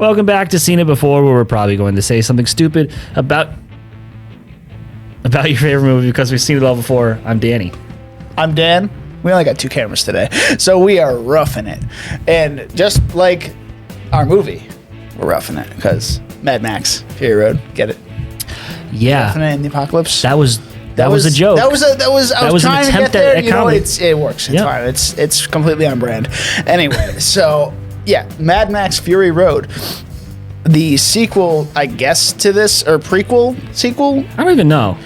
Welcome back to Seen It Before, where we're probably going to say something stupid about your favorite movie because we've seen it all before. I'm Danny. I'm Dan. We only got 2 cameras today, so we are roughing it. And just like our movie, we're roughing it because Mad Max, Fury Road, get it? Yeah. Roughing it in the apocalypse. That was a joke. I was trying to get there. You know, it works. It's fine. It's completely on brand. Anyway, so yeah, Mad Max Fury Road, the sequel, I guess, to this, or sequel. I don't even know.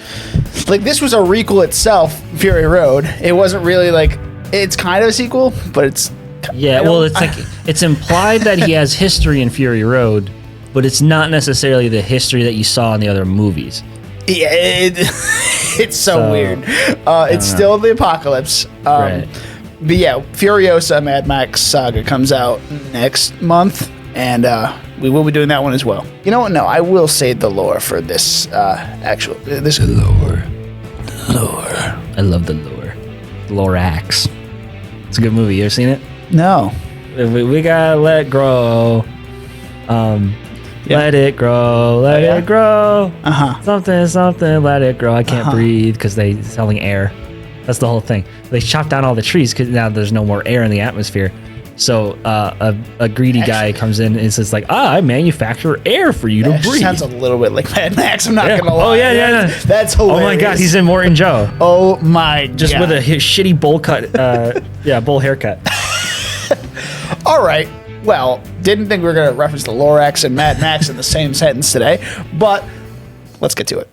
Like, this was a requel itself, Fury Road. It wasn't really like, it's kind of a sequel, but it's it's like it's implied that he has history in Fury Road, but it's not necessarily the history that you saw in the other movies. Yeah, it's so weird. It's still the apocalypse. Right. But yeah, Furiosa Mad Max Saga comes out next month, and we will be doing that one as well. You know what? No, I will save the lore for this lore. I love the lore. Lorax. It's a good movie. You ever seen it? No. We gotta let it grow. Let it grow, it grow. Something, let it grow. I can't breathe because they selling air. That's the whole thing. They chopped down all the trees because now there's no more air in the atmosphere. So a greedy guy comes in and says like, I manufacture air for you to breathe. Sounds a little bit like Mad Max. I'm not gonna lie. Oh yeah. That's hilarious. Oh my God, he's in Morton Joe. Oh my God. Just with a shitty bowl cut. Bowl haircut. All right. Well, didn't think we were going to reference the Lorax and Mad Max in the same sentence today, but let's get to it.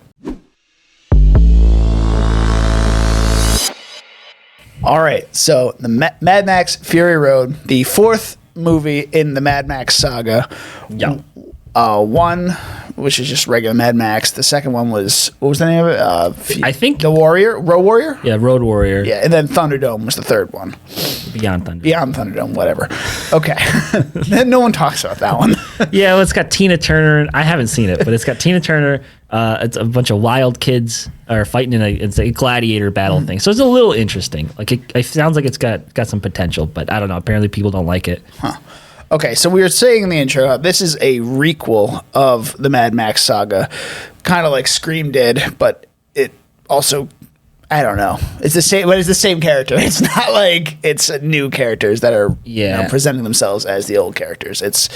All right, so the Mad Max Fury Road, the 4th movie in the Mad Max saga. Yeah. One, which is just regular Mad Max. The second one was, what was the name of it? I think The Road Warrior? Yeah, Road Warrior. Yeah, and then Thunderdome was the 3rd one. Beyond Thunderdome. Beyond Thunderdome, whatever. Okay. No one talks about that one. Yeah, well, it's got Tina Turner. I haven't seen it, but it's got Tina Turner. It's a bunch of wild kids are fighting in a gladiator battle thing. So it's a little interesting. Like it sounds like it's got some potential, but I don't know. Apparently people don't like it. Huh. Okay, so we were saying in the intro, this is a requel of the Mad Max saga, kind of like Scream did, but it also, I don't know, it's the same. But it's the same character. It's not like it's new characters that are presenting themselves as the old characters. It's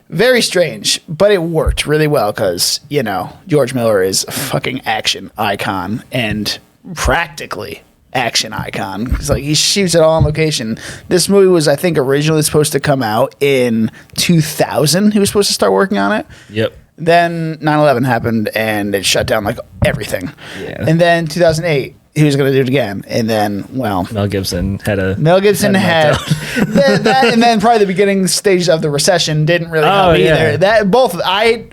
very strange, but it worked really well because George Miller is a fucking action icon and practically action icon. It's like he shoots it all on location. This movie was, I think, originally supposed to come out in 2000. He was supposed to start working on it. Yep. Then 9/11 happened and it shut down like everything. Yeah. And then 2008 he was going to do it again. And then, well, Mel Gibson had that, and then probably the beginning stages of the recession didn't really help either. That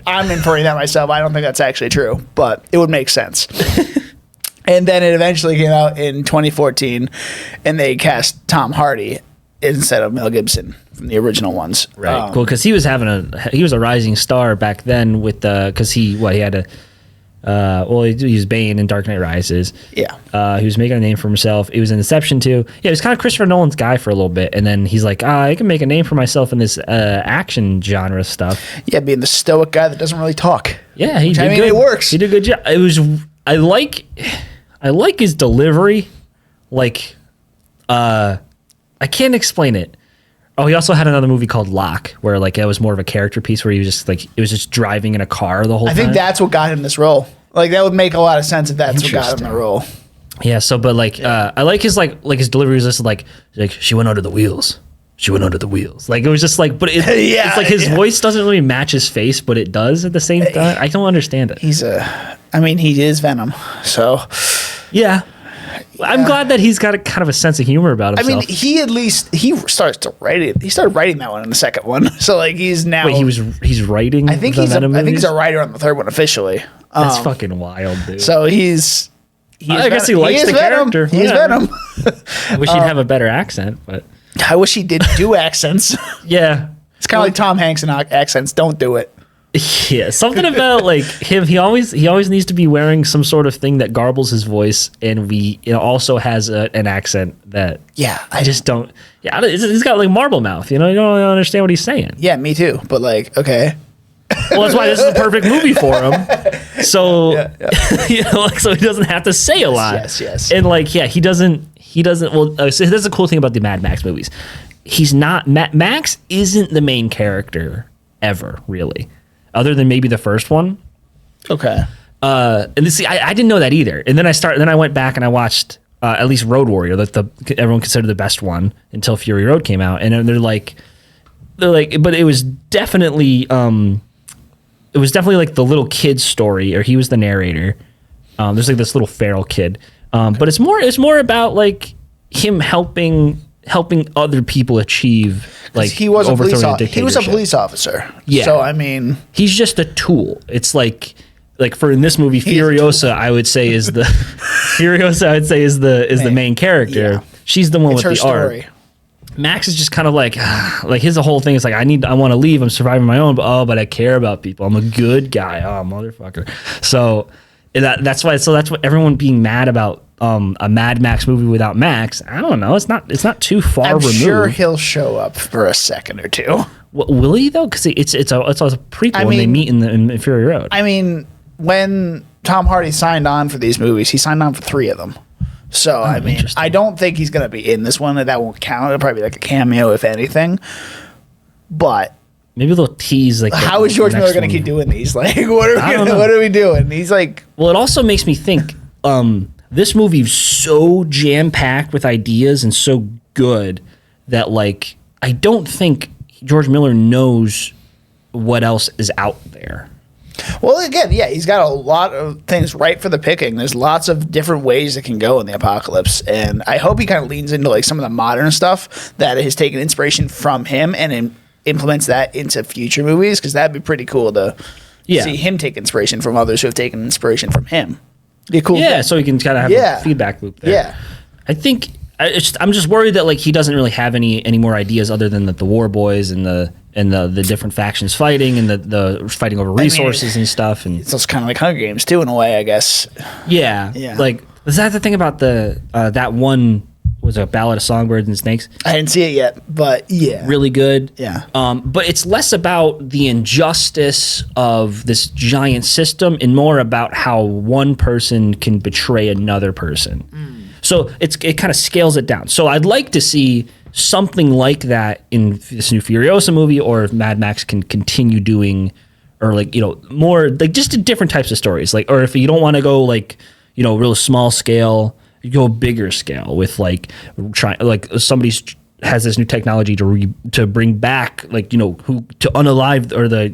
I'm inferring that myself. I don't think that's actually true, but it would make sense. And then it eventually came out in 2014, and they cast Tom Hardy instead of Mel Gibson from the original ones. Right, cool, because he was a rising star back then with because he had he was Bane in Dark Knight Rises. Yeah. He was making a name for himself. It was in Inception too. Yeah, he was kind of Christopher Nolan's guy for a little bit, and then he's like, I can make a name for myself in this action genre stuff. Yeah, being the stoic guy that doesn't really talk. Yeah, he did good. It works. He did a good job. I like his delivery. Like, I can't explain it. Oh, he also had another movie called Locke, where like it was more of a character piece, where he was just like it was just driving in a car the whole time. I think that's what got him this role. Like that would make a lot of sense if that's what got him the role. Yeah. So, but like, I like his his delivery was just like she went under the wheels. She went under the wheels. Like it was just like, but it's like his voice doesn't really match his face, but it does at the same time. I don't understand it. He is Venom. So, yeah. I'm glad that he's got a kind of a sense of humor about himself. I mean, he starts to write it. He started writing that one in the second one. So like he's now. Wait, he's writing. I think he's a writer on the third one officially. That's fucking wild, dude. So I guess he likes the character. He's Venom. I wish he'd have a better accent, but I wish he did do accents. Yeah, it's kind of like Tom Hanks and accents. Don't do it. Yeah, something about like him. He always needs to be wearing some sort of thing that garbles his voice, and also has an accent that. Yeah, I just don't. Yeah, he's got like marble mouth. You don't really understand what he's saying. Yeah, me too. But like, okay. Well, that's why this is the perfect movie for him. So so he doesn't have to say a lot. Yes. And like, yeah, he doesn't. Well, so that's the cool thing about the Mad Max movies. He's not. Max isn't the main character ever, really. Other than maybe the first one. Okay. And see, I didn't know that either. And then I went back and I watched at least Road Warrior, that everyone considered the best one until Fury Road came out. And they're like, but it was definitely like the little kid's story, or he was the narrator. There's like this little feral kid. But it's more about like him helping other people achieve, like he was a police dictatorship. He was a police officer. Yeah. So I mean, he's just a tool. It's like for in this movie, Furiosa, I would say is the the main character. Yeah. She's the one with the story. Arc. Max is just kind of like his whole thing is like I want to leave. I'm surviving my own, but I care about people. I'm a good guy. Oh, motherfucker. So that's why everyone being mad about a Mad Max movie without Max. I don't know. It's not too far removed. I'm sure he'll show up for a second or two. Will he though? Because it's a prequel when they meet in Fury Road. I mean, when Tom Hardy signed on for these movies, he signed on for 3 of them. So I mean, I don't think he's going to be in this one. That won't count. It'll probably be like a cameo, if anything. But maybe they'll tease like. How is George Miller going to keep doing these? Like, what are we doing? He's like. Well, it also makes me think. This movie's so jam packed with ideas and so good that like I don't think George Miller knows what else is out there. Well, again, yeah, he's got a lot of things right for the picking. There's lots of different ways it can go in the apocalypse, and I hope he kind of leans into like some of the modern stuff that has taken inspiration from him and implements that into future movies, because that'd be pretty cool to see him take inspiration from others who have taken inspiration from him. Be cool. Yeah, so he can kind of have a feedback loop there. Yeah, I think I'm just worried that like he doesn't really have any more ideas other than the War Boys and the different factions fighting and the fighting over resources and stuff. And it's also kind of like Hunger Games too, in a way, I guess. Yeah. Like, is that the thing about the that one was a Ballad of Songbirds and Snakes? I didn't see it yet, but yeah, really good. Yeah. But it's less about the injustice of this giant system and more about how one person can betray another person. So it kind of scales it down. So I'd like to see something like that in this new Furiosa movie, or if Mad Max can continue doing, or like, more like just different types of stories. Like, or if you don't want to go like, real small scale, you go bigger scale with like somebody has this new technology to bring back like, to unalive, or the,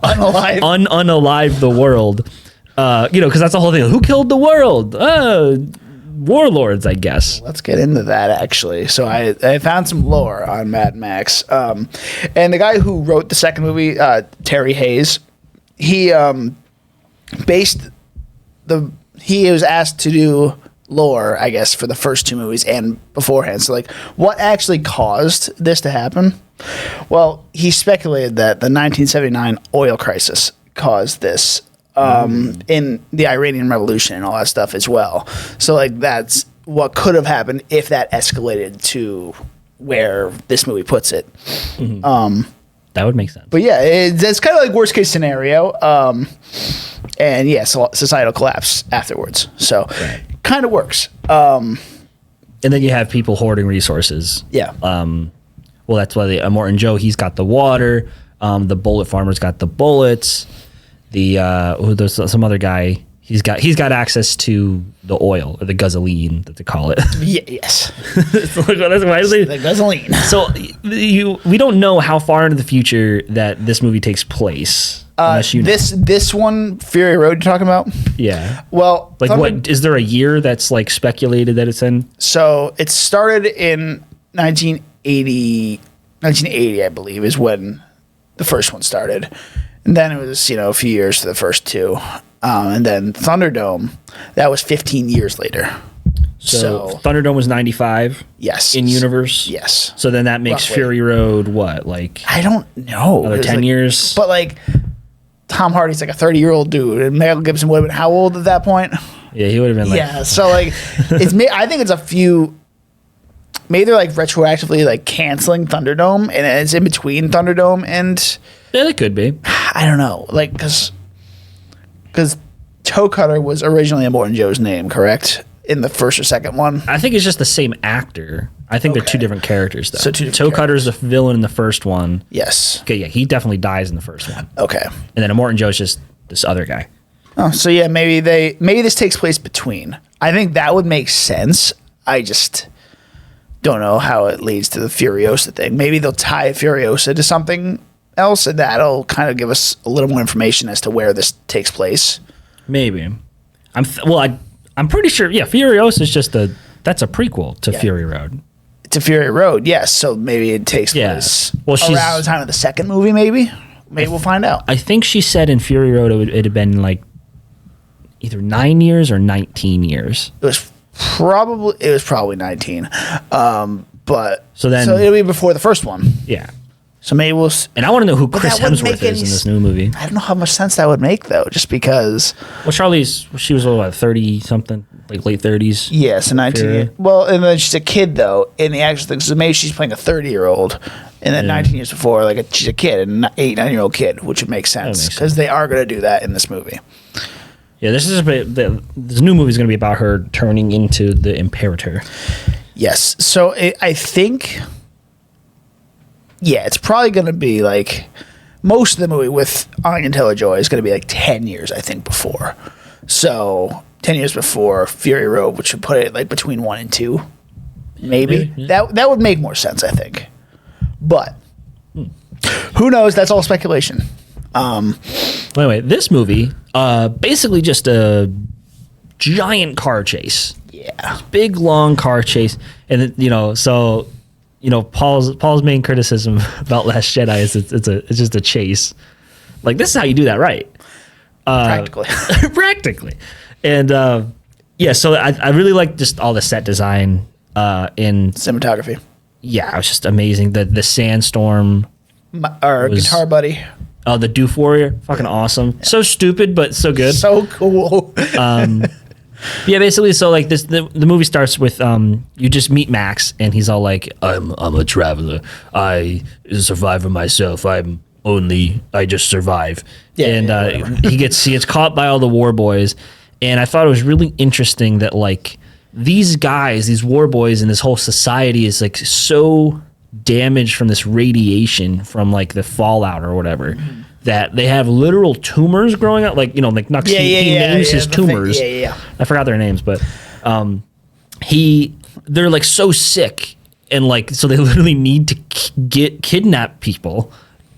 unalive the world. Because that's the whole thing. Who killed the world? Warlords, I guess. Let's get into that, actually. So I found some lore on Mad Max. And the guy who wrote the second movie, Terry Hayes, he was asked to do lore, I guess, for the first 2 movies and beforehand. So, like, what actually caused this to happen? Well, he speculated that the 1979 oil crisis caused this. In the Iranian Revolution and all that stuff as well. So like that's what could have happened if that escalated to where this movie puts it. That would make sense. But yeah, it's kind of like worst case scenario. And yeah, societal collapse afterwards. So kind of works. And then you have people hoarding resources. Yeah. Well, that's why Morton Joe, he's got the water. The bullet farmer's got the bullets. There's some other guy. He's got access to the oil, or the gasoline that they call it. Yes. The gasoline. So we don't know how far into the future that this movie takes place. This one, Fury Road, you're talking about? Yeah. Well, like what is there a year that's like speculated that it's in? So it started in 1980, I believe, is when the first one started. And then it was, a few years for the first 2. And then Thunderdome, that was 15 years later. So Thunderdome was 95? Yes. In universe? Yes. So then that makes roughly Fury Road what? Like I don't know. Another 10 years? But like Tom Hardy's like a 30-year-old dude, and Mel Gibson would have been how old at that point? Yeah, he would have been like. Yeah, so like, I think it's a few. Maybe they're like retroactively like canceling Thunderdome, and it's in between Thunderdome and. Yeah, it could be. I don't know, like because Toe Cutter was originally a Morton Joe's name, correct? In the first or second one, I think it's just the same actor. I think they're two different characters, though. So two different Toe Cutter's the villain in the first one. yes. Okay, yeah, he definitely dies in the first one. Okay. And then Morton Joe's just this other guy. Oh, so yeah, maybe this takes place between. I think that would make sense. I just don't know how it leads to the Furiosa thing. Maybe they'll tie Furiosa to something else, and that'll kind of give us a little more information as to where this takes place. Maybe. I'm pretty sure. Yeah, Furiosa is just that's a prequel to Fury Road. To Fury Road, yes. So maybe it takes place around the time of the second movie. Maybe we'll find out. I think she said in Fury Road it had been like either 9 years or 19 years. It was probably 19. But so it'll be before the first one. Yeah. So maybe we'll. And I want to know who Chris Hemsworth is in this new movie. I don't know how much sense that would make though, just because. Well, she was what, 30 something, like late 30s. Yeah, so 19. Well, and then she's a kid though in the actual thing. So maybe she's playing a 30-year-old, and then 19 years before, she's a kid, an 8-9-year-old kid, which would make sense because they are going to do that in this movie. Yeah, this new movie is going to be about her turning into the Imperator. Yes, so I think. Yeah, it's probably going to be like most of the movie with Anya Taylor-Joy is going to be like 10 years, I think, before. So 10 years before Fury Road, which would put it like between 1 and 2, maybe. Yeah. That would make more sense, I think. But who knows? That's all speculation. Anyway, this movie, basically just a giant car chase. Yeah. Big, long car chase. And, Paul's main criticism about Last Jedi is it's just a chase. Like, this is how you do that right. Practically. Practically. And, so I really like just all the set design in... Cinematography. Yeah, it was just amazing. The Sandstorm... Our Guitar Buddy. Oh, the Doof Warrior. Fucking awesome. Yeah. So stupid, but so good. So cool. Yeah, basically, so like the movie starts with you just meet Max, and he's all like, I'm a traveler. I is a survivor myself. I just survive. Yeah, and he gets caught by all the war boys, and I thought it was really interesting that like these guys, these war boys, and this whole society is like so damaged from this radiation from like the fallout or whatever. Mm-hmm. That they have literal tumors growing up, like Nux. He names his tumors. I forgot their names, but they're like so sick, and like so they literally need to kidnap people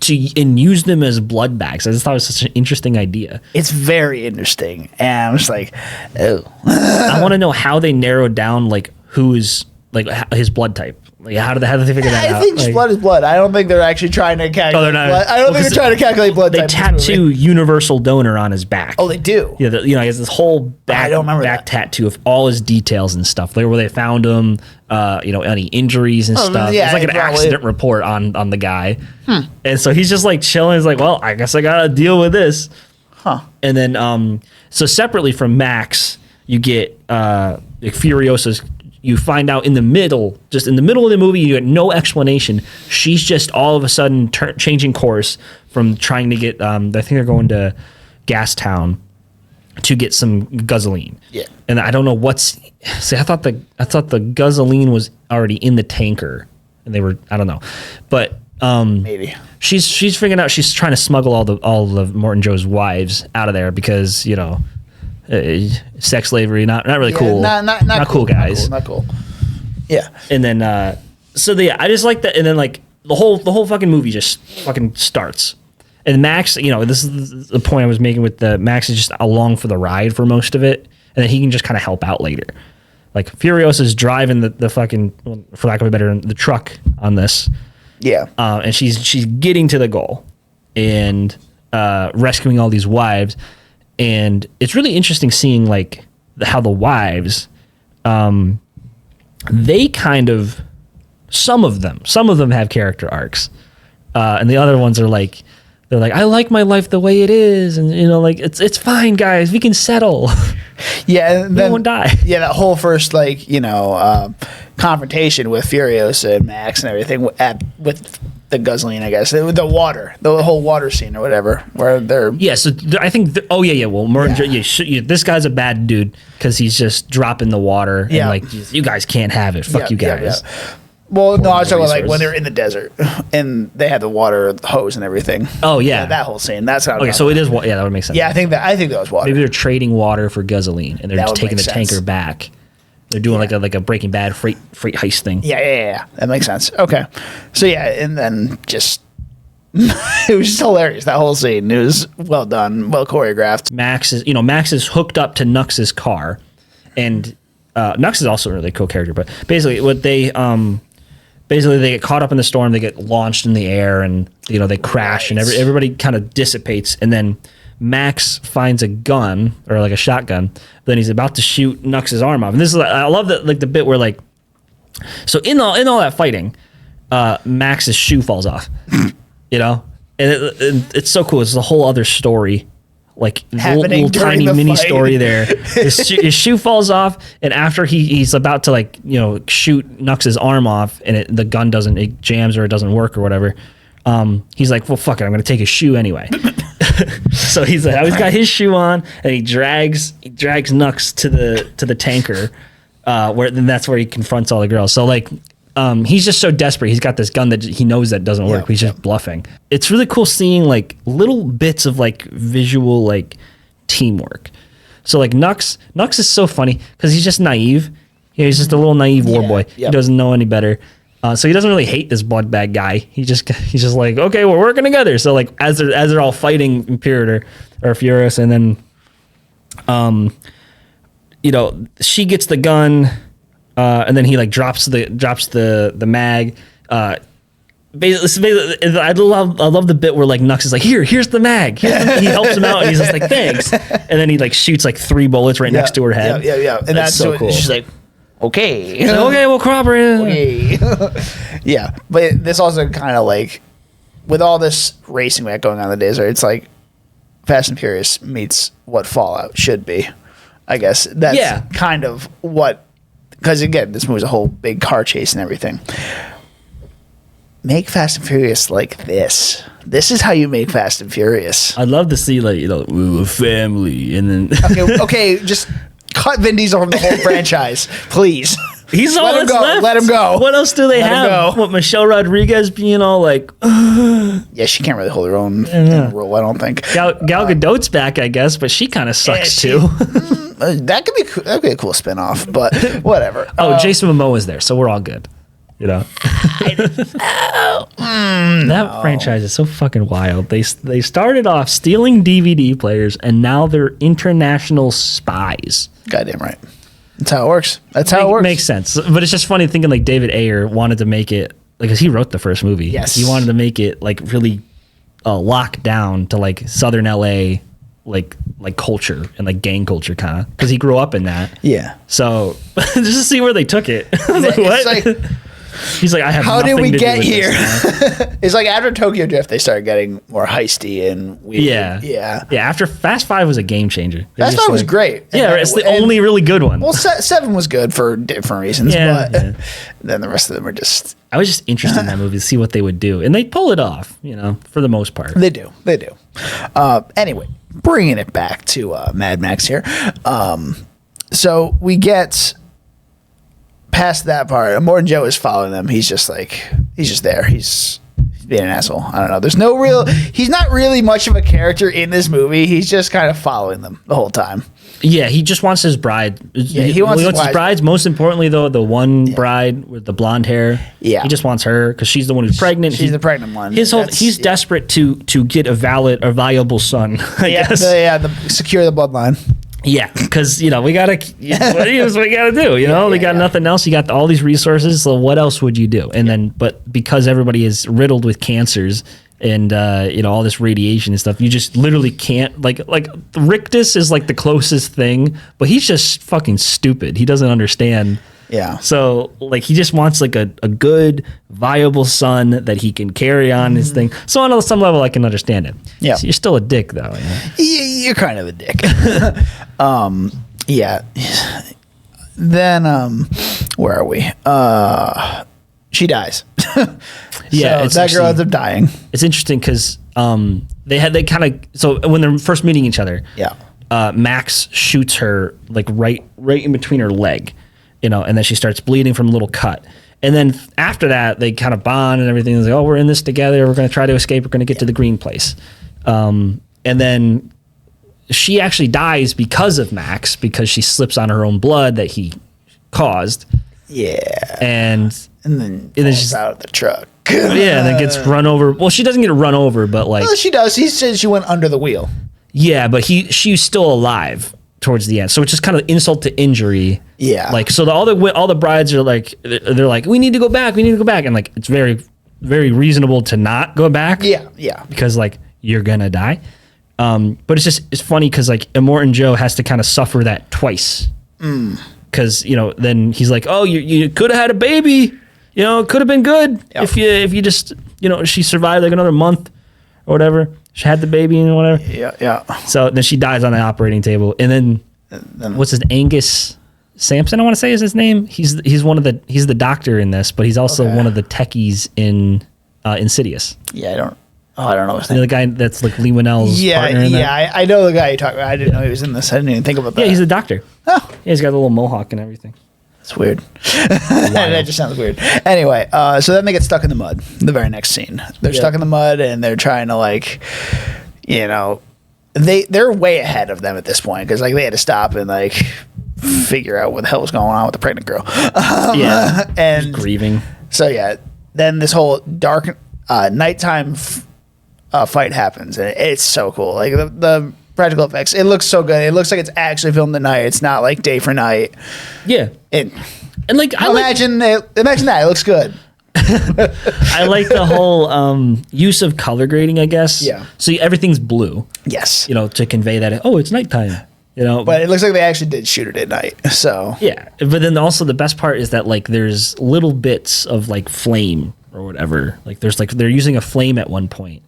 and use them as blood bags. I just thought it was such an interesting idea. It's very interesting, and I'm just like, oh. I want to know how they narrowed down like who's like his blood type. Like, how did they figure that out? I think blood is blood. I don't think they're actually trying to calculate. They're not. Blood. I don't think they're trying to calculate blood. They tattoo universal donor on his back. Oh, they do. Yeah, he has this whole back tattoo of all his details and stuff. Where they found him, any injuries and stuff. Yeah, it's like an accident report on the guy. And so he's just like chilling. He's like, well, I guess I gotta deal with this. Huh. And then, so separately from Max, you get Furiosa's. You find out in the middle of the movie, you get no explanation. She's just all of a sudden changing course from trying to get. I think they're going to Gastown to get some gasoline. Yeah, and I don't know what's. See, I thought the gasoline was already in the tanker, and they were. I don't know, but maybe she's figuring out. She's trying to smuggle all of Morton Joe's wives out of there because sex slavery, not really cool. Not cool, guys. Not cool. Yeah. And then I just like that. And then like the whole fucking movie just fucking starts. And Max, this is the point I was making with Max is just along for the ride for most of it, and then he can just kind of help out later. Like Furiosa's driving the fucking, for lack of a better term, the truck on this. Yeah. And she's getting to the goal and rescuing all these wives. And it's really interesting seeing like how the wives, they kind of, some of them have character arcs, and the other ones are like they're like, I like my life the way it is, and like it's fine, guys, we can settle. Yeah, and then, won't die. Yeah, that whole first confrontation with Furiosa and Max and everything with the guzzling, I guess, the whole water scene or whatever, where they're So I think this guy's a bad dude because he's just dropping the water and like, you guys can't have it. Fuck you guys. Well, no, I was talking about like when they're in the desert and they have the water hose and everything. Oh yeah, that whole scene. That's how. Okay, so it is. Yeah, that would make sense. Yeah, I think that was water. Maybe they're trading water for gasoline and they're just taking the tanker back. They're doing like a Breaking Bad freight heist thing. Yeah. That makes sense. Okay, so and then just it was just hilarious, that whole scene. It was well done, well choreographed. Max is hooked up to Nux's car, and Nux is also a really cool character. But basically, what they they get caught up in the storm, they get launched in the air, and they crash, and everybody kind of dissipates, and then Max finds a gun or like a shotgun. Then he's about to shoot Nux's arm off, and this is I love that, like the bit where like, so in all that fighting, Max's shoe falls off, and it's so cool. It's a whole other story. Like little tiny mini story there. His shoe falls off, and after he's about to shoot Nux's arm off, and the gun it jams or it doesn't work or whatever. He's like, well, fuck it, I'm gonna take his shoe anyway. So he's got his shoe on, and he drags Nux to the tanker, where then that's where he confronts all the girls. So like. He's just so desperate. He's got this gun that he knows that doesn't work. He's just bluffing. It's really cool seeing like little bits of like visual like teamwork. So like Nux is so funny because he's just naive. He's just a little naive war boy. He doesn't know any better. So he doesn't really hate this blood bag guy. He's just like, okay, we're working together. So like as they're all fighting Imperator or Furious, and then she gets the gun. And then he like drops the mag. Basically, I love the bit where like Nux is like, here's the mag. He helps him out, and he's just like, thanks. And then he like shoots like 3 bullets right next to her head. Yeah. And that's so cool. She's like, okay. Like, okay, we'll cooperate. Okay. Yeah, but this also kind of like, with all this racing we had going on in the desert, it's like Fast and Furious meets what Fallout should be. I guess that's kind of what. Because again, this movie's a whole big car chase and everything. Make Fast and Furious like this. This is how you make Fast and Furious. I'd love to see we were a family, and then okay, just cut Vin Diesel from the whole franchise, please. He's all that's left. Let him go. What else do they have? What, Michelle Rodriguez being all like... Yeah, she can't really hold her own role, I don't think. Gal Gadot's back, I guess, but she kind of sucks too. That could be a cool spinoff, but whatever. Jason Momoa is there, so we're all good. That franchise is so fucking wild. They started off stealing DVD players, and now they're international spies. Goddamn right. That's how it works. Makes sense. But it's just funny thinking like David Ayer wanted to make it, like, because he wrote the first movie. Yes. He wanted to make it like really locked down to like Southern LA, like culture and like gang culture kind of, because he grew up in that. Yeah. So just to see where they took it. I was like, what? He's like, I have. How did we get here? It's like after Tokyo Drift, they started getting more heisty and weird. Yeah. After Fast 5 was a game changer. Fast 5 was great. Yeah, it's the only really good one. Well, 7 was good for different reasons, but then the rest of them are just. I was just interested in that movie to see what they would do, and they pull it off. For the most part, they do. Anyway, bringing it back to Mad Max here. So we get past that part. Morton Joe is following them. He's just there. He's being an asshole. I don't know. He's not really much of a character in this movie. He's just kind of following them the whole time. Yeah, he just wants his bride. Yeah, he wants his Yeah, he just wants her because she's the one who's pregnant. She's the pregnant one. He's desperate to get a valuable son. I guess. Secure the bloodline. Yeah, because we gotta. What we gotta do? They got nothing else. You got all these resources. So what else would you do? And then, but because everybody is riddled with cancers and all this radiation and stuff, you just literally can't. Like Rictus is like the closest thing, but he's just fucking stupid. He doesn't understand. Yeah. So like he just wants like a good, viable son that he can carry on his thing. So on some level, I can understand it. Yeah. So you're still a dick though. You're kind of a dick. Yeah. Then where are we? She dies. Yeah, so that girl ends up dying. It's interesting because they kind of so when they're first meeting each other. Yeah. Max shoots her like right in between her leg, and then she starts bleeding from a little cut. And then after that, they kind of bond and everything. It's like, oh, we're in this together. We're going to try to escape. We're going to get to the green place. And then she actually dies because of Max, because she slips on her own blood that he caused. Yeah. And then she's she's out of the truck. Yeah, and then gets run over. Well, she doesn't get run over, but like... Well, she does. He says she went under the wheel. Yeah, but she's still alive towards the end. So it's just kind of insult to injury. Yeah. Like, so all the brides are like, they're like, we need to go back. And like, it's very, very reasonable to not go back. Yeah, yeah. Because like, you're gonna die. But it's funny because like Immortan Joe has to kind of suffer that twice. Because, then he's like, oh, you could have had a baby. It could have been good if you just, she survived like another month or whatever. She had the baby and whatever. Yeah, yeah. So then she dies on the operating table. And then what's his Angus Sampson, I want to say is his name. He's the doctor in this, but he's also one of the techies in Insidious. Yeah, I don't know his name. The guy that's like Lee Winnell's partner in that. I know the guy you're talking about. I didn't know he was in this. I didn't even think about that. Yeah, he's a doctor. Oh. Yeah, he's got a little mohawk and everything. It's weird. That just sounds weird. Anyway, so then they get stuck in the mud. The very next scene, they're stuck in the mud and they're trying to like, they're way ahead of them at this point because like they had to stop and like figure out what the hell was going on with the pregnant girl. And grieving. So yeah, then this whole dark nighttime fight happens and it's so cool. Like the practical effects, it looks so good. It looks like it's actually filmed at night. It's not like day for night. Yeah, and like imagine that. It looks good. I like the whole use of color grading, I guess. Yeah. So everything's blue. Yes. To convey that it's nighttime. But it looks like they actually did shoot it at night. So yeah. But then also the best part is that like there's little bits of like flame or whatever. Like there's like they're using a flame at one point.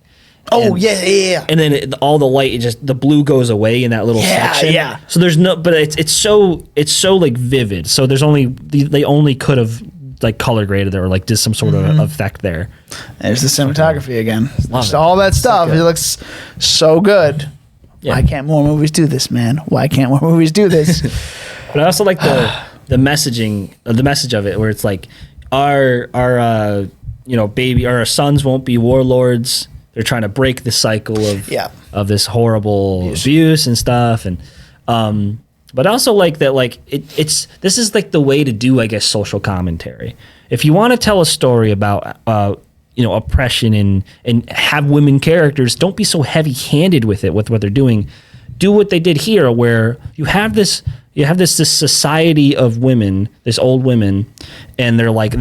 Oh, yeah. And then all the light, the blue goes away in that little section. Yeah. So there's but it's so like vivid. So they only could have like color graded or like did some sort of effect there. There's the cinematography again. Just all that stuff. It looks so good. Yeah. Why can't more movies do this, man? Why can't more movies do this? But I also like the messaging, the message of it, where it's like our sons won't be warlords. They're trying to break the cycle of this horrible abuse and stuff, and but I also like that this is like the way to do, I guess, social commentary. If you want to tell a story about oppression and have women characters, don't be so heavy-handed with it with what they're doing. Do what they did here, where you have this society of women, this old women, and they're like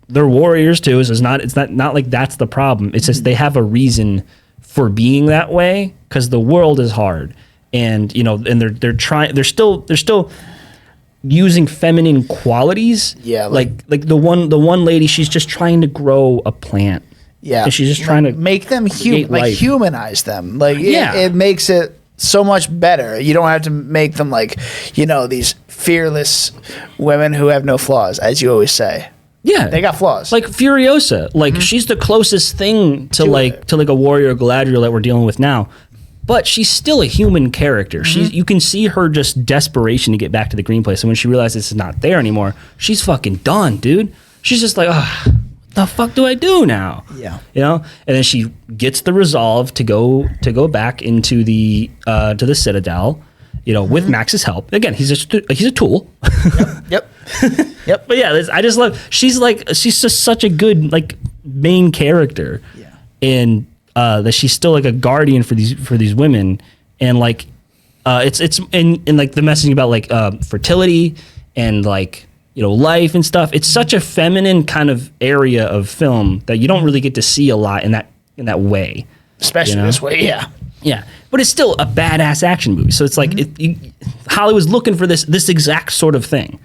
they're warriors too. So it's not like that's the problem. It's just they have a reason for being that way because the world is hard, and they're still using feminine qualities. Yeah, like the one lady, she's just trying to grow a plant. Yeah, and she's just trying to make them humanize them. Like it makes it so much better. You don't have to make them like these fearless women who have no flaws, as you always say. Yeah, they got flaws. Like Furiosa, like she's the closest thing to a warrior or Galadriel that we're dealing with now, but she's still a human character. You can see her just desperation to get back to the green place, and when she realizes it's not there anymore, she's fucking done, dude. She's just like, what the fuck do I do now? Yeah, and then she gets the resolve to go back into the to the Citadel. With Max's help. Again, he's a tool. Yep. Yep. But yeah, I just love. She's just such a good like main character. Yeah. And that she's still like a guardian for these women, and like it's in like the messaging about like fertility and like life and stuff. It's such a feminine kind of area of film that you don't really get to see a lot in that way. Especially this way, yeah. Yeah, but it's still a badass action movie. So it's like Hollywood's looking for this exact sort of thing,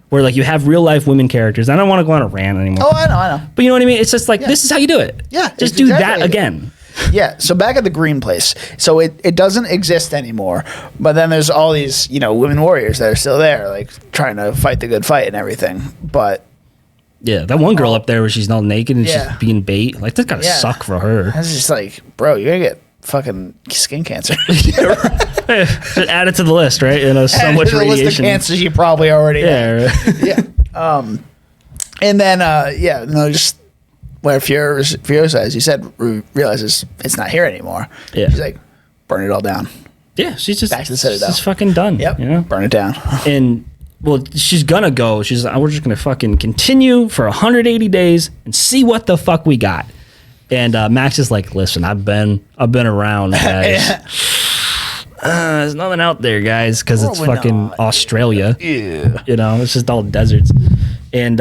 where like you have real life women characters. I don't want to go on a rant anymore. Oh, I know. But you know what I mean? It's just like, this is how you do it. Yeah, Just do that again. Yeah. So back at the Green Place. So it doesn't exist anymore. But then there's all these, women warriors that are still there, like trying to fight the good fight and everything. But yeah, that one girl up there where she's all naked and she's being bait. Like, that's gotta suck for her. It's just like, bro, you're gonna get fucking skin cancer. Just add it to the list, right? So much radiation. List of cancers you probably already had. Right. Yeah. And then just where Furiosa, as you said, realizes it's not here anymore. Yeah. She's like, burn it all down. Yeah, she's just back to the Citadel. She's fucking done. Yep. Burn it down. And well, she's gonna go. She's like, we're just gonna fucking continue for 180 days and see what the fuck we got. And Max is like, listen, I've been around, guys. There's nothing out there, guys, because it's fucking Australia. Yeah. It's just all deserts. And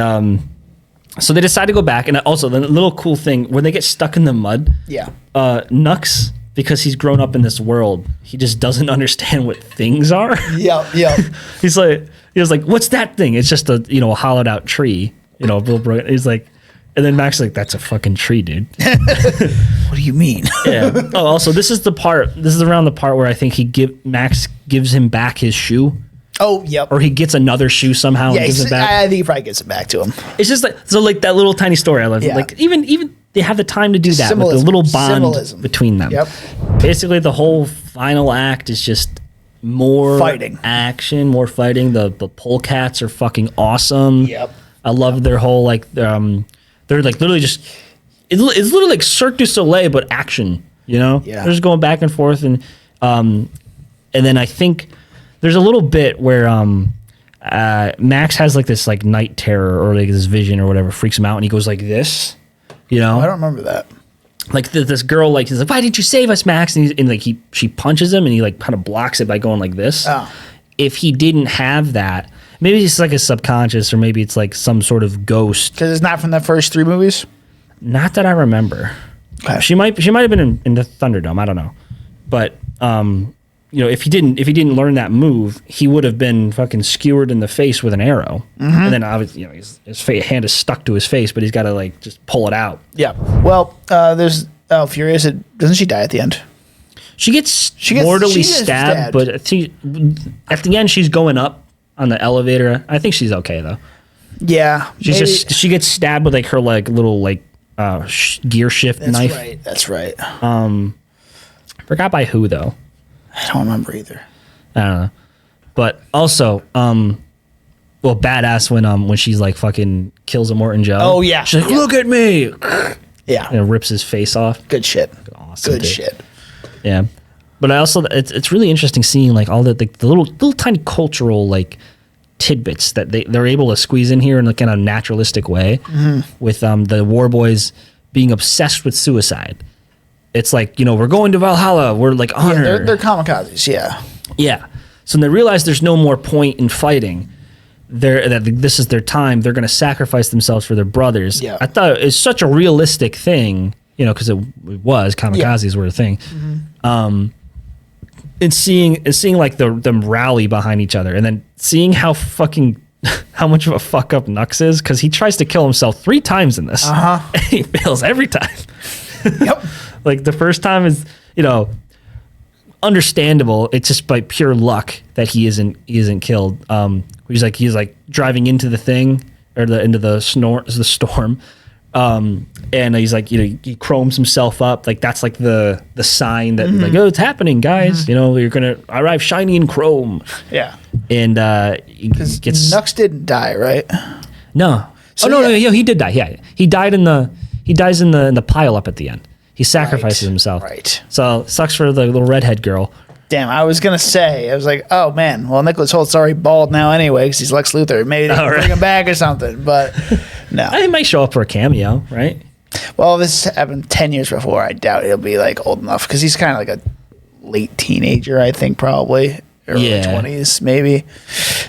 so they decide to go back. And also, the little cool thing, when they get stuck in the mud, Nux, because he's grown up in this world, he just doesn't understand what things are. Yeah. He was like, what's that thing? It's just a hollowed out tree. He's like, and then Max is like, that's a fucking tree, dude. What do you mean? Yeah. Oh, also, this is around the part where I think Max gives him back his shoe. Oh, yep. Or he gets another shoe somehow and gives it back. I think he probably gets it back to him. It's just like that little tiny story I love. Yeah. Like even they have the time to do that with the little bond between them. Yep. Basically, the whole final act is just more fighting, action, more fighting. The polecats are fucking awesome. Yep. I love their whole they're like literally just it's literally like Cirque du Soleil but action. Yeah. They're just going back and forth and then I think there's a little bit where Max has like this like night terror or like this vision or whatever freaks him out and he goes like this. I don't remember that. Like this girl, like he's like, "Why didn't you save us, Max?" And she punches him, and he like kind of blocks it by going like this. Oh. If he didn't have that, maybe it's like a subconscious, or maybe it's like some sort of ghost. Because it's not from the first 3 movies. Not that I remember. Okay. She might have been in the Thunderdome. I don't know, but if he didn't learn that move, he would have been fucking skewered in the face with an arrow, and then obviously his hand is stuck to his face, but he's got to like just pull it out. Yeah. Well, there's Furiosa. Doesn't she die at the end? She gets mortally stabbed, but at the end she's going up on the elevator. I think she's okay though. Yeah. She gets stabbed with like her like little like gear shift knife. That's right. Forgot by who though. I don't remember either. I don't know. But also, badass when she's like fucking kills Immortan Joe. Oh yeah. She's like, look at me. Yeah. And rips his face off. Good shit. Awesome. Good shit. Yeah. But it's really interesting seeing like all the little tiny cultural like tidbits that they're able to squeeze in here in like in a naturalistic way with the war boys being obsessed with suicide. It's like, we're going to Valhalla. We're like honor. Yeah, they're kamikazes. Yeah. Yeah. So when they realize there's no more point in fighting, that this is their time. They're going to sacrifice themselves for their brothers. Yeah. I thought it's such a realistic thing, because it was kamikazes were a thing. Mm-hmm. And seeing like them rally behind each other, and then seeing how much of a fuck up Nux is, because he tries to kill himself 3 times in this. And he fails every time. Yep. Like the first time is, understandable. It's just by pure luck that he isn't killed. He's like driving into the thing or into the storm. And he's like, he chromes himself up. Like that's like the sign that like, oh, it's happening, guys. You're gonna arrive shiny in chrome. Yeah. And he gets Nux didn't die, right? No. So, no, he did die. Yeah, he dies in the pile up at the end. He sacrifices himself. Right. So sucks for the little redhead girl. Damn, I was gonna say, I was like, oh man, well Nicholas Holt's already bald now anyway because he's Lex Luthor. Maybe they can bring him back or something, but no. He might show up for a cameo, right? Well, this happened 10 years before. I doubt he'll be like old enough because he's kind of like a late teenager, I think, probably. Early 20s, maybe.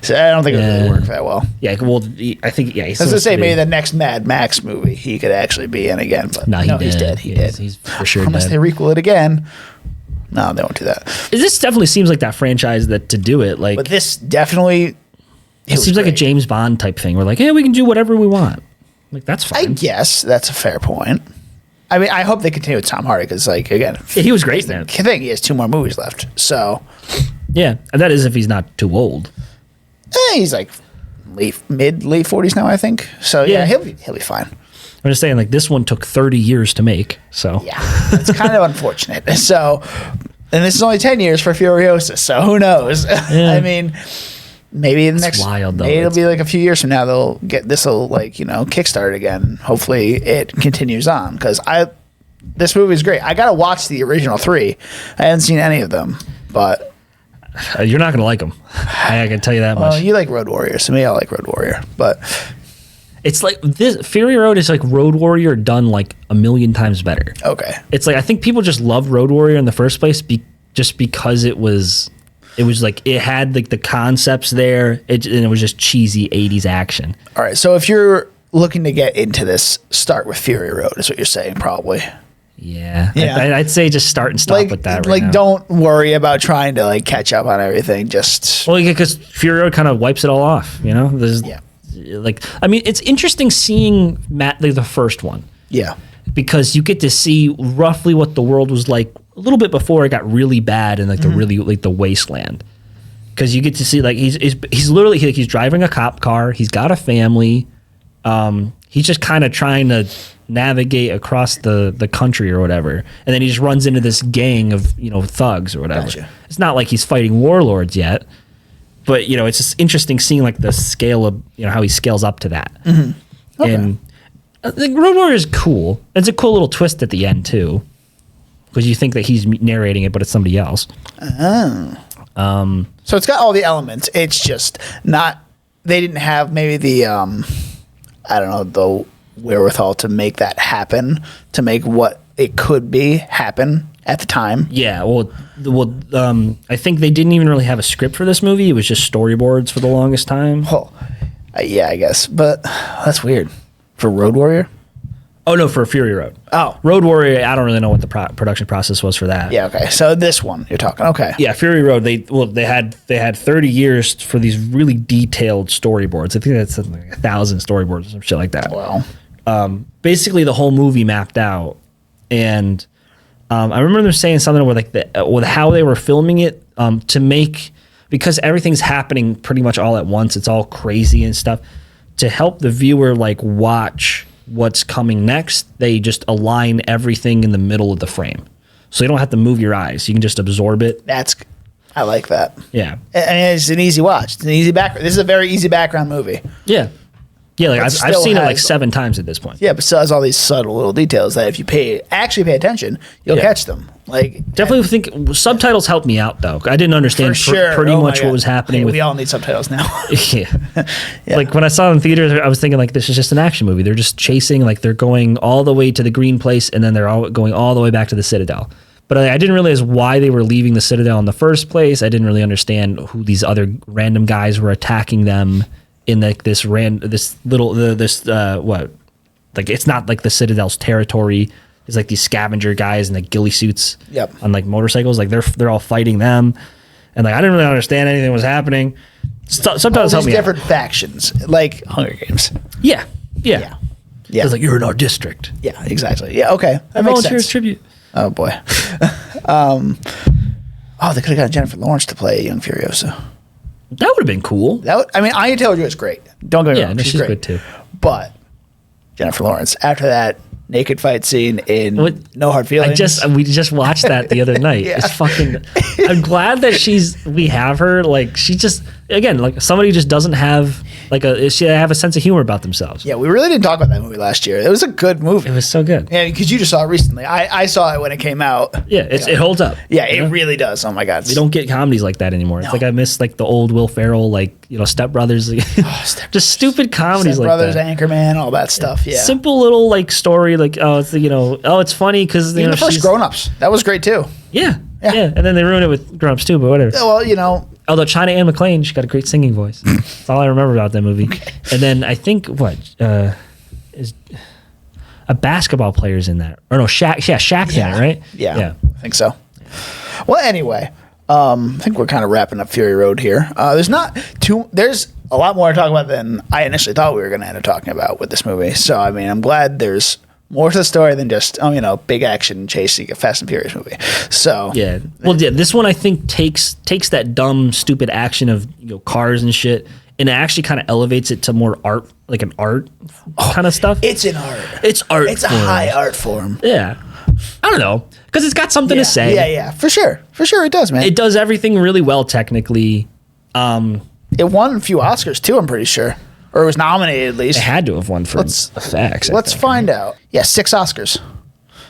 So I don't think it would really work that well. Yeah, well, I think, yeah. He's I was going to say, maybe the next Mad Max movie he could actually be in again. But no, he's dead. He did. He's for sure Unless dead. they requel it again. No, they won't do that. This definitely seems like that franchise that to do it. Like, but this definitely It seems like a James Bond type thing. We're like, yeah, we can do whatever we want. Like, that's fine. I guess that's a fair point. I mean, I hope they continue with Tom Hardy because, like, again, yeah, he was great then. I think he has 2 more movies left. So, yeah, and that is if he's not too old. He's like late 40s now, I think. So yeah, he'll be fine. I'm just saying, like, this one took 30 years to make. So yeah, it's kind of unfortunate. So, and this is only 10 years for Furiosa. So who knows? Yeah. I mean, maybe the next, wild, though. Maybe it'll be like a few years from now they'll get this will like kickstart again. Hopefully it continues on because this movie is great. I gotta watch the original 3. I haven't seen any of them, but you're not gonna like them. I can tell you that much. You like Road Warrior, so maybe I like Road Warrior, but it's like this Fury Road is like Road Warrior done like a million times better. Okay, it's like I think people just love Road Warrior in the first place just because it was like it had like the concepts there, and it was just cheesy 80s action. All right, so if you're looking to get into this, start with Fury Road is what you're saying, probably. Yeah. I'd say just start and stop with that right now. Don't worry about trying to like catch up on everything. Just because Fury Road kind of wipes it all off. There's like, I mean, it's interesting seeing the first one. Yeah, because you get to see roughly what the world was like a little bit before it got really bad and like the really like the wasteland. Because you get to see like he's literally he's driving a cop car. He's got a family. He's just kind of trying to navigate across the country or whatever, and then he just runs into this gang of thugs or whatever. Gotcha. It's not like he's fighting warlords yet, but it's just interesting seeing like the scale of how he scales up to that. Okay. And the Road Warrior is cool. It's a cool little twist at the end too, because you think that he's narrating it, but it's somebody else. So it's got all the elements. It's just not. They didn't have maybe the I don't know, the wherewithal to make that happen, to make what it could be happen at the time. Yeah, well, I think they didn't even really have a script for this movie. It was just storyboards for the longest time. Oh, yeah, I guess, but that's weird. For Road Warrior? Oh no, for Fury Road. Oh, Road Warrior. I don't really know what the production process was for that. Yeah, okay. So this one you're talking. Okay. Yeah, Fury Road. They had 30 years for these really detailed storyboards. I think that's like 1,000 storyboards or some shit like that. Wow. Basically, the whole movie mapped out, and I remember them saying something with with how they were filming it to make, because everything's happening pretty much all at once. It's all crazy and stuff. To help the viewer like watch what's coming next, they just align everything in the middle of the frame, so you don't have to move your eyes. You can just absorb it. I like that. Yeah, and it's an easy watch. It's an easy background. This is a very easy background movie. Yeah. Like I've seen it like 7 times at this point. Yeah, but still has all these subtle little details that if you actually pay attention, you'll catch them. Like, definitely think subtitles helped me out though. I didn't understand pretty much what was happening. We all need subtitles now. Yeah. Like when I saw it in theaters, I was thinking like this is just an action movie. They're just chasing, like they're going all the way to the green place and then they're all going all the way back to the Citadel. But I didn't realize why they were leaving the Citadel in the first place. I didn't really understand who these other random guys were attacking them in like it's not like the Citadel's territory. It's like these scavenger guys in the ghillie suits on like motorcycles. Like they're all fighting them, and like I didn't really understand anything that was happening. Sometimes help me different factions, like Hunger Games. Yeah. It's like you're in our district. Yeah, exactly. Yeah, okay, that makes sense. Tribute. Oh boy. They could have got Jennifer Lawrence to play young Furiosa. That would have been cool. Anya Taylor-Joy is great. Don't get me wrong. She's good too. But Jennifer Lawrence, after that naked fight scene in No Hard Feelings. We just watched that the other night. Yeah. It's fucking. I'm glad that we have her. Like she just, again, like somebody just doesn't have she have a sense of humor about themselves. Yeah, we really didn't talk about that movie last year. It was a good movie. It was so good. Yeah, because you just saw it recently. I saw it when it came out. Yeah, it holds up. Yeah, it really does. Oh my God. We don't get comedies like that anymore. It's like I miss like the old Will Ferrell, Step Brothers. Just stupid comedies Step like Brothers, that. Anchorman, all that stuff. Yeah. Simple little like story, like it's funny because the first Grown Ups, that was great too. Yeah, and then they ruined it with Grown Ups too, but whatever. Well, although China Anne McClain, she got a great singing voice. That's all I remember about that movie. Okay. And then I think is a basketball player's in that, or no, Shaq? Yeah, Shaq's in it, right? Yeah, I think so. Well, anyway, I think we're kind of wrapping up Fury Road here. There's a lot more to talk about than I initially thought we were going to end up talking about with this movie. So, I mean, I'm glad there's more to the story than just, big action chasing a Fast and Furious movie. So yeah, well, yeah, this one I think takes that dumb, stupid action of cars and shit, and it actually kind of elevates it to more art, like an art kind of stuff. It's an art. It's art. It's a high art form. Yeah, I don't know, because it's got something to say. Yeah, for sure, it does, man. It does everything really well technically. It won a few Oscars too, I'm pretty sure. Or it was nominated at least. It had to have won for effects. Let's find out. Yeah, 6 Oscars.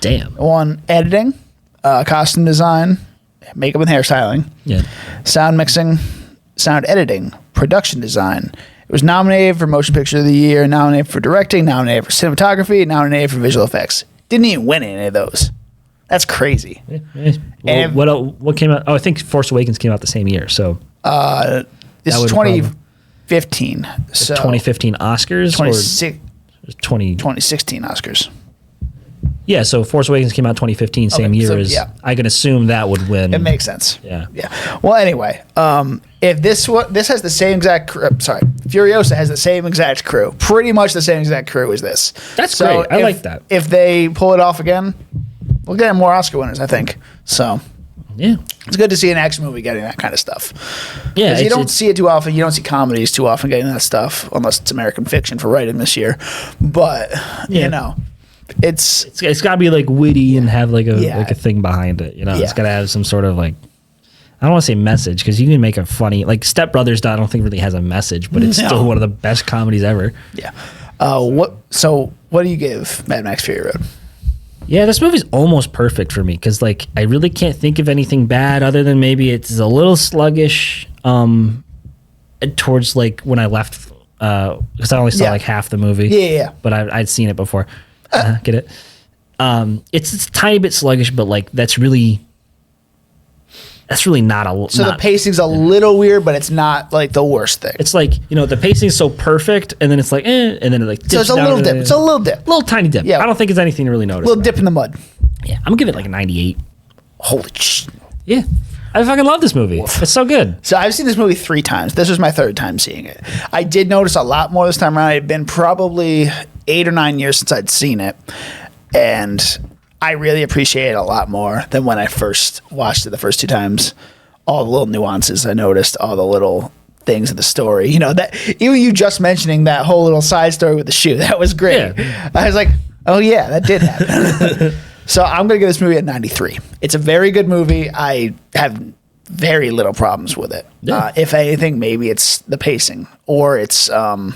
Damn. It won editing, costume design, makeup and hairstyling, sound mixing, sound editing, production design. It was nominated for Motion Picture of the Year, nominated for directing, nominated for cinematography, nominated for visual effects. Didn't even win any of those. That's crazy. Well, what came out? Oh, I think Force Awakens came out the same year. So this is 2015. So 2015 Oscars? 2016 Oscars. Yeah, so Force Awakens came out 2015, same year as. Yeah. I can assume that would win. It makes sense. Yeah. Well, anyway, if this has the same exact crew, Furiosa has the same exact crew, pretty much the same exact crew as this. That's great. I like that. If they pull it off again, we'll get more Oscar winners, I think. So. Yeah. It's good to see an action movie getting that kind of stuff. Yeah. You don't see it too often. You don't see comedies too often getting that stuff, unless it's American Fiction for writing this year. But, it's got to be like witty and have like a thing behind it. It's got to have some sort of like, I don't want to say message, because you can make a funny, like Step Brothers, I don't think really has a message, but it's still one of the best comedies ever. Yeah. What do you give Mad Max Fury Road? Yeah, this movie's almost perfect for me, because like I really can't think of anything bad other than maybe it's a little sluggish towards like when I left, because I only saw like half the movie. Yeah. But I'd seen it before. Get it? It's a tiny bit sluggish, but like that's really not a. So the pacing's a little weird, but it's not like the worst thing. It's like the pacing's so perfect, and then it's like, and then it like dips so it's a little dip. It's a little dip, little tiny dip. Yeah, I don't think it's anything to really notice. Little dip in the mud. Yeah, I'm gonna give it like a 98. Holy shit! Yeah, I fucking love this movie. Oof. It's so good. So I've seen this movie 3 times. This was my 3rd time seeing it. I did notice a lot more this time around. It had been probably 8 or 9 years since I'd seen it, and I really appreciate it a lot more than when I first watched it the first 2 times. All the little nuances I noticed, all the little things of the story. That even you just mentioning that whole little side story with the shoe, that was great. Yeah. I was like, oh yeah, that did happen. So I'm going to give this movie a 93. It's a very good movie. I have very little problems with it. Yeah. If anything, maybe it's the pacing, or it's there's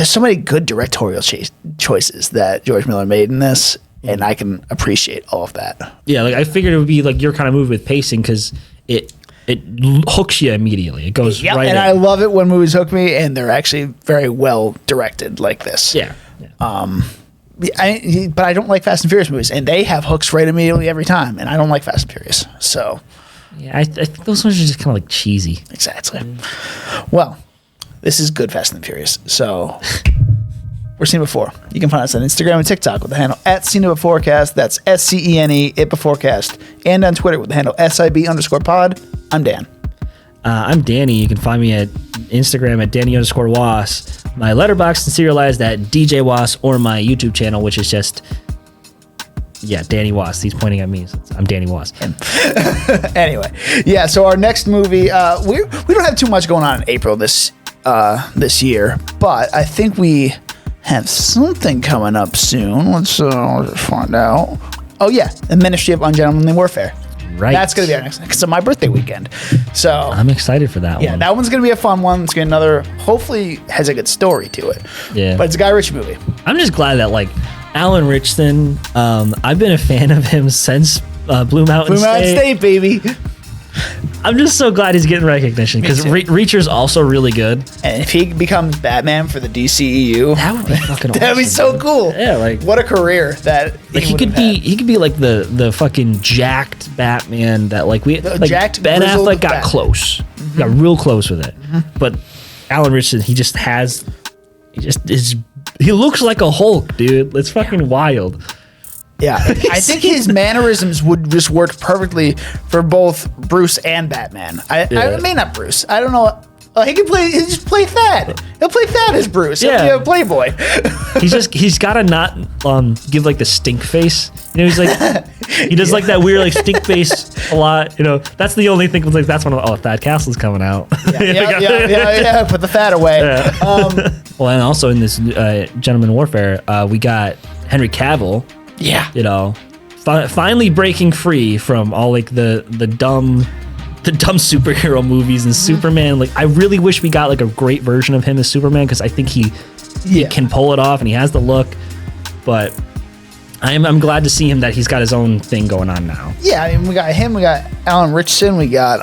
so many good directorial choices that George Miller made in this. And I can appreciate all of that. Yeah, like I figured it would be like your kind of movie with pacing, because it hooks you immediately. It goes right in. I love it when movies hook me and they're actually very well directed like this. Yeah. But I don't like Fast and Furious movies, and they have hooks right immediately every time, and I don't like Fast and Furious. So yeah, I think those ones are just kind of like cheesy. Exactly. Well, this is good Fast and Furious. So. We're Seen Before. You can find us on Instagram and TikTok with the handle @SeenItBeforecast. That's SCENE it Beforecast. And on Twitter with the handle SIB_pod. I'm Dan. I'm Danny. You can find me at Instagram at Danny_Was. My letterboxd and serialized at DJ Was, or my YouTube channel, which is just Danny Was. He's pointing at me. So I'm Danny Was. Anyway, so our next movie, we don't have too much going on in April this year, but I think we have something coming up soon. Let's find out. Oh yeah, the Ministry of Ungentlemanly Warfare. Right. That's going to be our next. It's my birthday weekend. So I'm excited for that one. Yeah, that one's going to be a fun one. It's going to be another, hopefully has a good story to it. Yeah. But it's a Guy Ritchie movie. I'm just glad that like Alan Ritchson, I've been a fan of him since Blue Mountain State, baby. I'm just so glad he's getting recognition, because Reacher's also really good. And if he becomes Batman for the DCEU, that would be fucking awesome. That'd be so cool. Yeah, like what a career that he could be like the fucking jacked Batman that like jacked Ben Affleck got close. Mm-hmm. Got real close with it. Mm-hmm. But Alan Ritchson, he looks like a Hulk, dude. It's fucking wild. Yeah, I think his mannerisms would just work perfectly for both Bruce and Batman. I mean, not Bruce. I don't know. he can play. He just play Thad. He'll play Thad as Bruce. He'll be a Playboy. he's got to not give like the stink face. You know, he's like he does like that weird like stink face a lot. You know, that's the only thing. Like that's when Thad Castle's coming out. Yeah. Put the Thad away. Yeah. Well, and also in this Gentleman Warfare, we got Henry Cavill. Yeah. You know, finally breaking free from all like the dumb superhero movies and Superman. Like, I really wish we got like a great version of him as Superman, because I think he can pull it off and he has the look. But I'm glad to see him that he's got his own thing going on now. Yeah, I mean, we got him, we got Alan Richardson, we got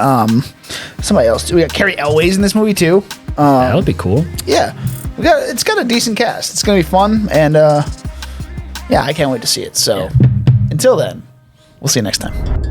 somebody else too. We got Carrie Elways in this movie too. That would be cool. Yeah, it's got a decent cast. It's gonna be fun, and I can't wait to see it. So until then, we'll see you next time.